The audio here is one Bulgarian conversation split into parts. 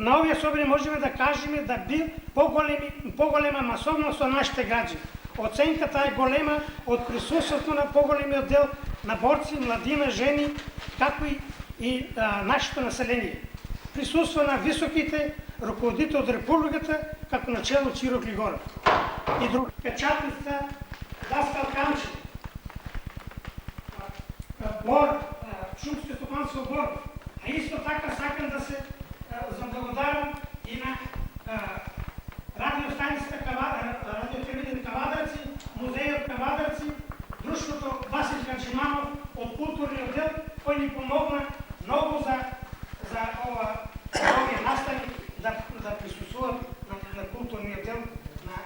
на овие особени можеме да кажеме да бил поголема масовност од нашите граѓани. Оценката е голема од присуството на поголемиот дел на борци, младина, жени, како и нашето население. Присуство на високите руководители од Републиката, како начело Чиро Глигоров. И друг печатница Даскал Камчев, Бор, Шумски стопанство Бор. А исто така сакам да се заблагодарам и на радиостаницата радиотелевизија Кавадарци, музејот Кавадарци, друштвото Васил Хаджиманов од културниот дел, кој ни помогна многу за овие настави да присуствуват на културниот дел на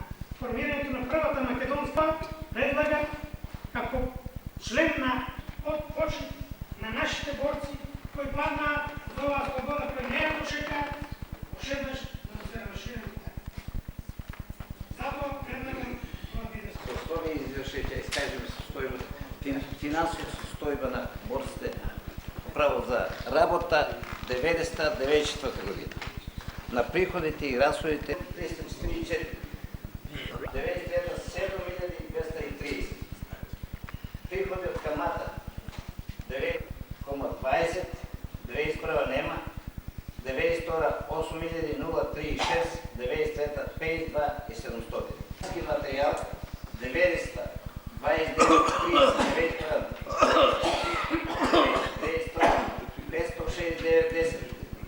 формирањето на првата македонска. Предлагам како член на почет на нашите борци кои паднаат за оваа слобода, кои не ја дочекаат, ошеднаш да се расшират. Затоа предлагам това биде. Основни извършите, изкажем финансово состојба на борците, право за работа 1994 година. На приходите и разходите 344, 7230. Приходи от камата 9,20, 91 нема, 92 8036, 93 52 и 700. Материал 900 29 30, 569 10,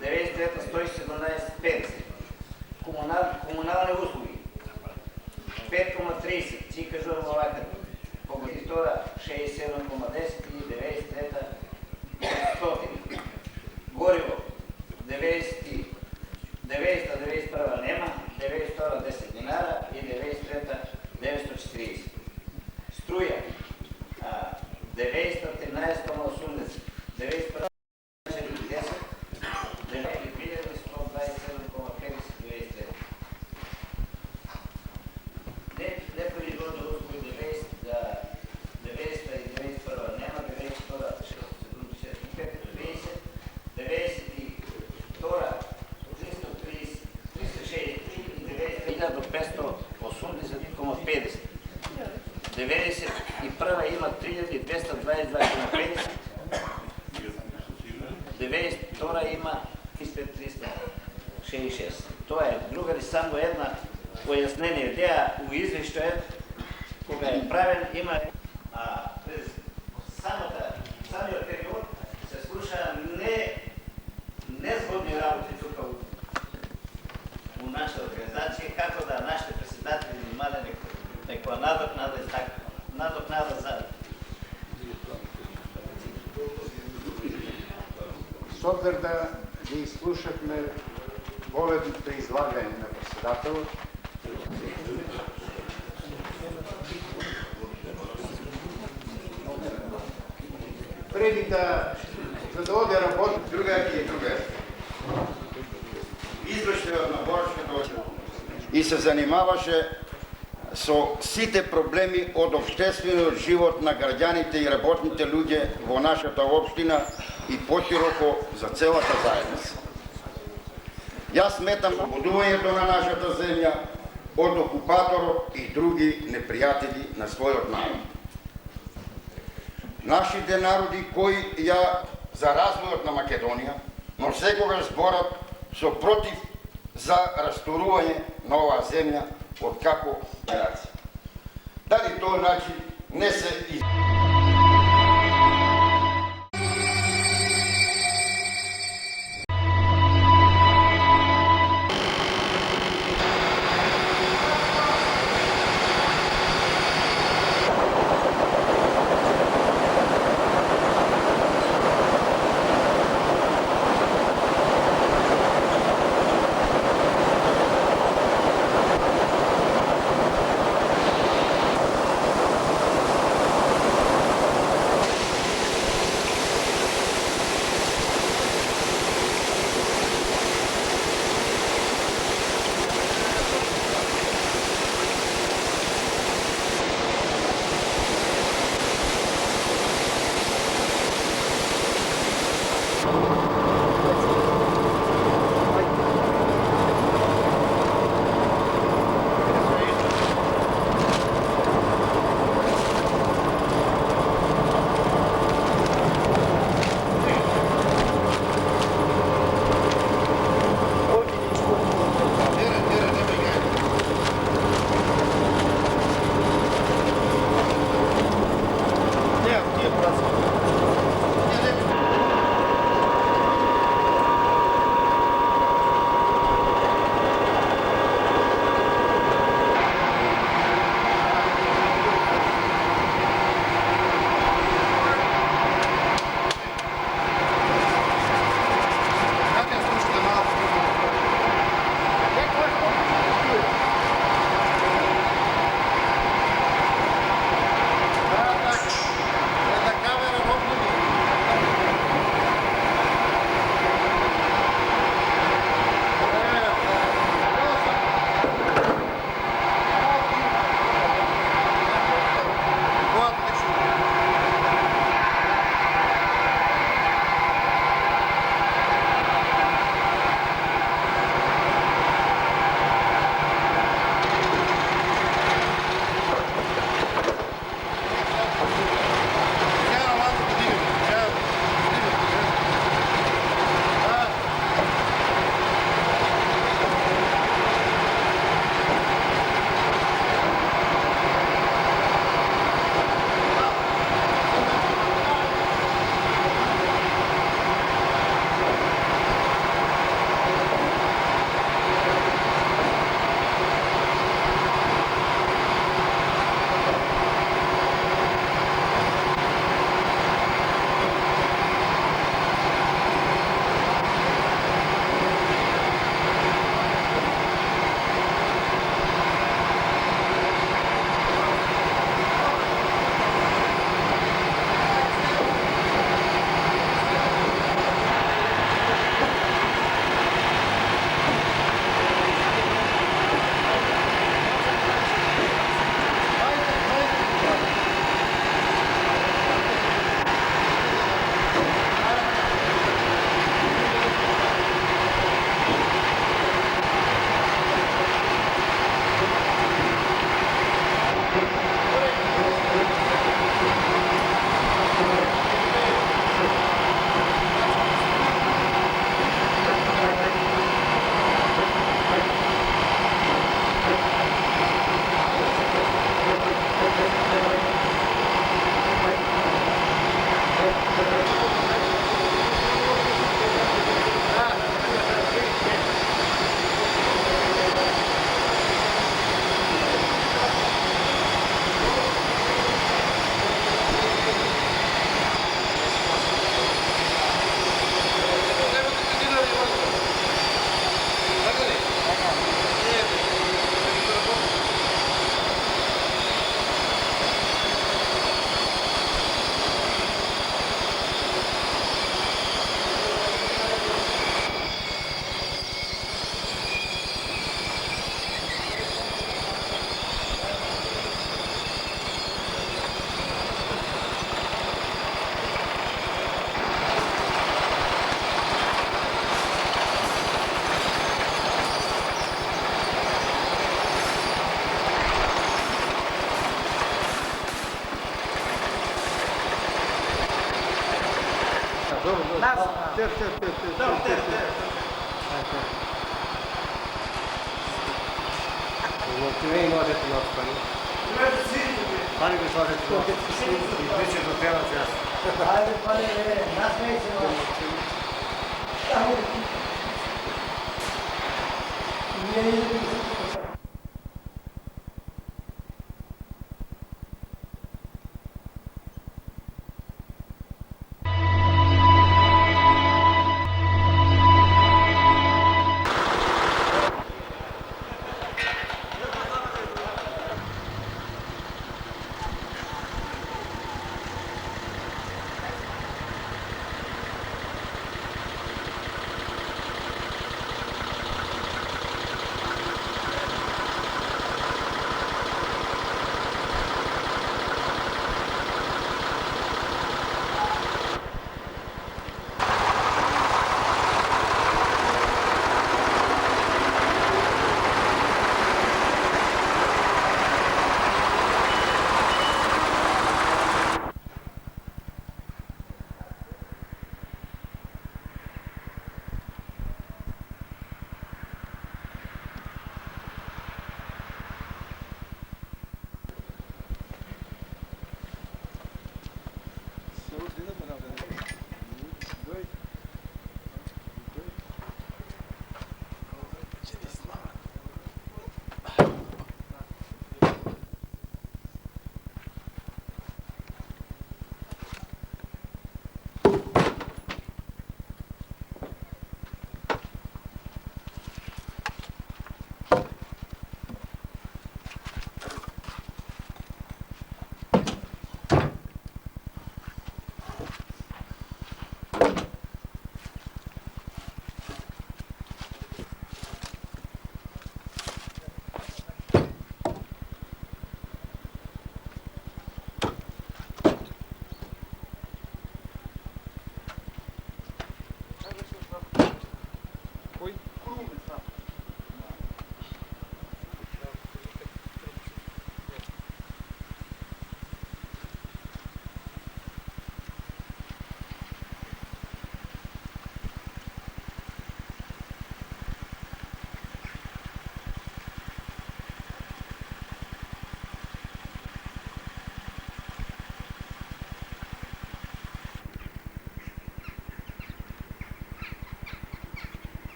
93 117 50. Комунални услуги 5,30, си кажувам овака. По 2 67,10 и 93 100. Гориво 991 нема, 92 10 динара и 93 940. Струја 913,80, 91 10, 9127,50. Не производни услуги 991 нема, 92 675, 92 360 и 1580,50. 91 има 3222,50. 92 има 366. Тоа е другари само една појаснение. Идеја у извештајот кога е правен има през самиот период се слуша незгодни работи тука у нашата организација, како да нашите председатели имале некоја надокнада за С оглед да ги изслушахме поведното излагане на председател, преди за да оде работи другаки и другаки. Извршуваат на боршката и се занимаваше со сите проблеми од општествениот живот на граѓаните и работните луѓе во нашата општина и пошироко за целата заедница. Јас сметам ослободувањето на нашата земја од окупаторот и други непријатели на својот народ. Нашите народи кои ја за развојот на Македонија, но секогаш зборат со против за расторување на оваа земја од како генерација. Дали тоа значи не се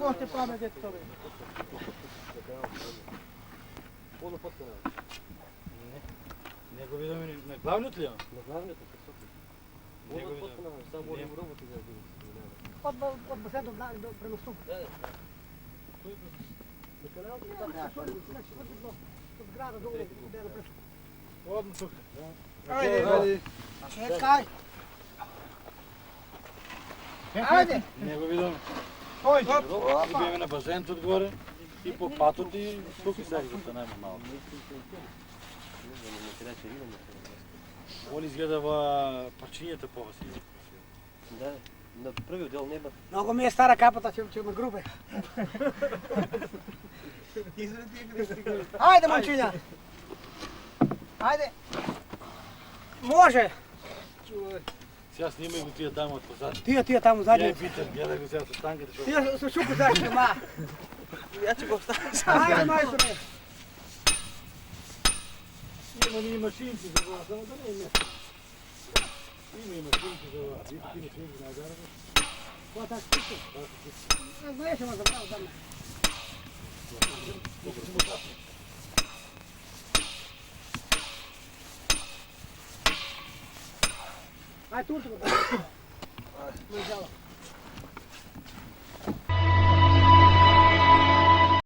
още памет, дето това бе. Не го виждаме на главният ли? На главният е посоки. Мога подпинавам, само можем роботи да видим. От басен до преносом. На каналата Да, на четвърти блок. От сграда долу, де напред. Одно тук. Айде! Чекай! Айде! Не го виждаме. Ой! Биваме на базент отгоре и по патот и тук и сега да станем малко. Он изгледа парчинята по-васили. Да, на първи отдел неба. Много ми е стара капата, че ме грубе. Айде, момчиня! Айде! Може! Сега снимай го тия дама от позад. Тия там Я задния. питам, гледай го сега с танката, защото... Тия с шуко сега ще ма. Я че го оставя. Айде, майсторе! Има и машинки за това, само да не е место. Има и машинки за това. Виж ти машинки на агарата. Това така чисто. Знаеш, ама забрал там. Ай, турче го.